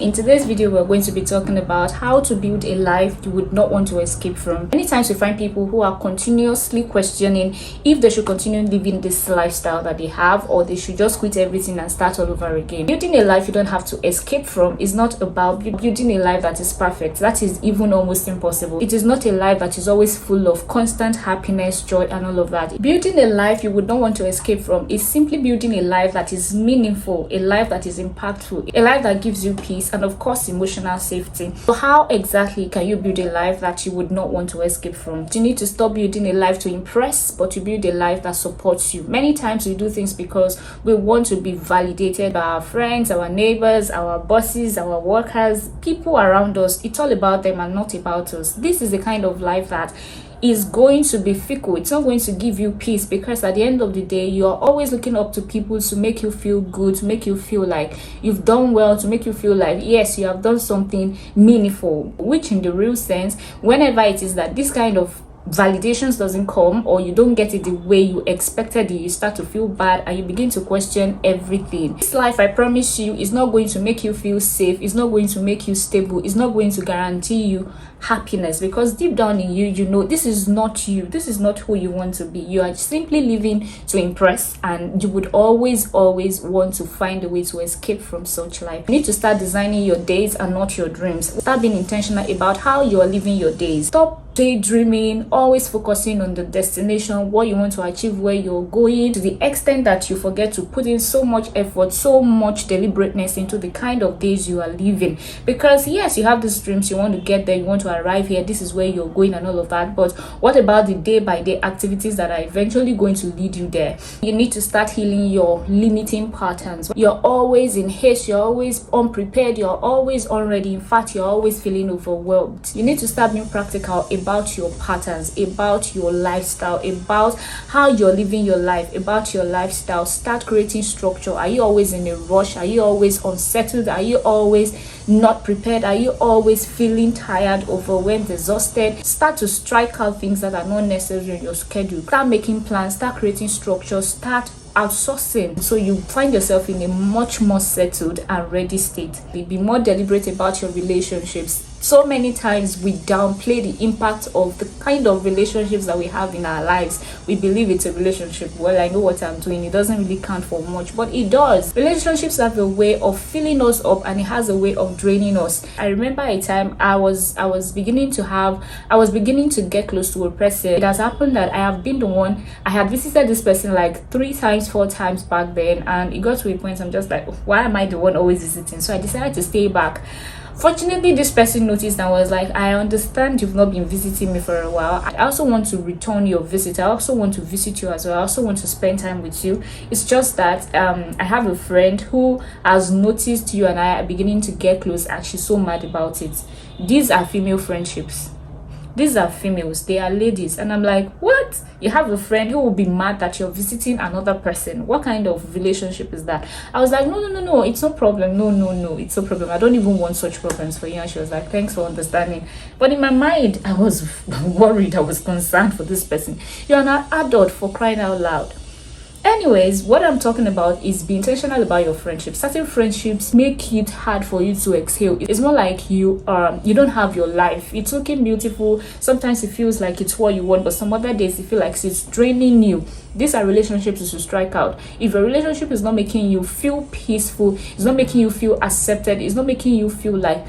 In today's video, we're going to be talking about how to build a life you would not want to escape from. Many times we find people who are continuously questioning if they should continue living this lifestyle that they have, or they should just quit everything and start all over again. Building a life you don't have to escape from is not about building a life that is perfect. That is even almost impossible. It is not a life that is always full of constant happiness, joy, and all of that. Building a life you would not want to escape from is simply building a life that is meaningful, a life that is impactful, a life that gives you peace, and of course emotional safety. So how exactly can you build a life that you would not want to escape from? You need to stop building a life to impress, but to build a life that supports you. Many times we do things because we want to be validated by our friends, our neighbors, our bosses, our workers, people around us. It's all about them and not about us. This is the kind of life that is going to be fickle. It's not going to give you peace, because at the end of the day, you're always looking up to people to make you feel good, to make you feel like you've done well, to make you feel like yes, you have done something meaningful, which in the real sense, whenever it is that this kind of validations doesn't come, or you don't get it the way you expected it, you start to feel bad and you begin to question everything. This life, I promise you, is not going to make you feel safe, it's not going to make you stable, it's not going to guarantee you happiness, because deep down in you, you know this is not you, this is not who you want to be. You are simply living to impress, and you would always want to find a way to escape from such life. You need to start designing your days and not your dreams. Start being intentional about how you are living your days. Stop daydreaming, always focusing on the destination, what you want to achieve, where you're going, to the extent that you forget to put in so much effort, so much deliberateness into the kind of days you are living. Because yes, you have these dreams, you want to get there, you want to arrive here, this is where you're going and all of that, but what about the day-by-day activities that are eventually going to lead you there? You need to start healing your limiting patterns. You're always in haste, you're always unprepared, you're always unready, in fact you're always feeling overwhelmed. You need to start being practical about your patterns, about your lifestyle, about how you're living your life, about your lifestyle. Start creating structure. Are you always in a rush? Are you always unsettled? Are you always not prepared? Are you always feeling tired, overwhelmed, exhausted? Start to strike out things that are not necessary in your schedule. Start making plans, start creating structure, start outsourcing, so you find yourself in a much more settled and ready state. Be more deliberate about your relationships. So many times we downplay the impact of the kind of relationships that we have in our lives. We believe it's a relationship. Well, I know what I'm doing. It doesn't really count for much, but it does. Relationships have a way of filling us up, and it has a way of draining us. I remember a time I was beginning to get close to a person. It has happened that I have been the one. I had visited this person like 3 times, 4 times back then, and it got to a point I'm just like, why am I the one always visiting? So I decided to stay back. Fortunately, this person noticed and was like, I understand you've not been visiting me for a while. I also want to return your visit. I also want to visit you as well. I also want to spend time with you. It's just that I have a friend who has noticed you and I are beginning to get close, and she's so mad about it. These are female friendships. These are females, they are ladies. And I'm like, what? You have a friend who will be mad that you're visiting another person? What kind of relationship is that? I was like, no, it's no problem. No, it's no problem. I don't even want such problems for you. And she was like, thanks for understanding. But in my mind, I was worried, I was concerned for this person. You're an adult, for crying out loud. Anyways, what I'm talking about is be intentional about your friendships. Certain friendships make it hard for you to exhale. It's more like you don't have your life. It's looking beautiful. Sometimes it feels like it's what you want, but some other days you feel like it's draining you. These are relationships you should strike out. If a relationship is not making you feel peaceful, it's not making you feel accepted, it's not making you feel like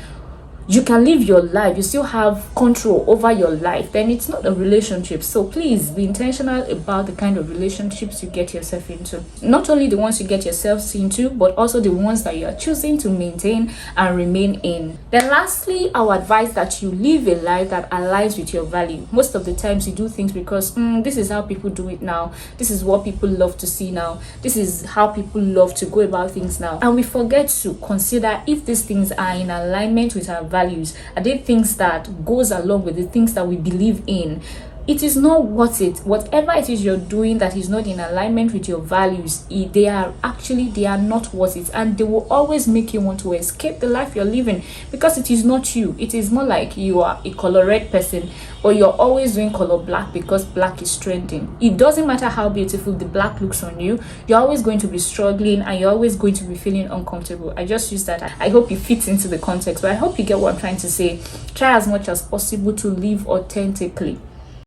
you can live your life, you still have control over your life, then it's not a relationship. So please be intentional about the kind of relationships you get yourself into. Not only the ones you get yourself into, but also the ones that you are choosing to maintain and remain in. Then lastly, I would advise that you live a life that aligns with your value. Most of the times you do things because this is how people do it now, this is what people love to see now, this is how people love to go about things now, and we forget to consider if these things are in alignment with our values. Are they things that goes along with the things that we believe in? it is not worth it. Whatever it is you're doing that is not in alignment with your values, they are not worth it, and they will always make you want to escape the life you're living, because it is not you. It is more like you are a color red person, or you're always doing color black because black is trending. It doesn't matter how beautiful the black looks on you, you're always going to be struggling, and you're always going to be feeling uncomfortable. I just use that. I hope it fits into the context, but I hope you get what I'm trying to say. Try as much as possible to live authentically.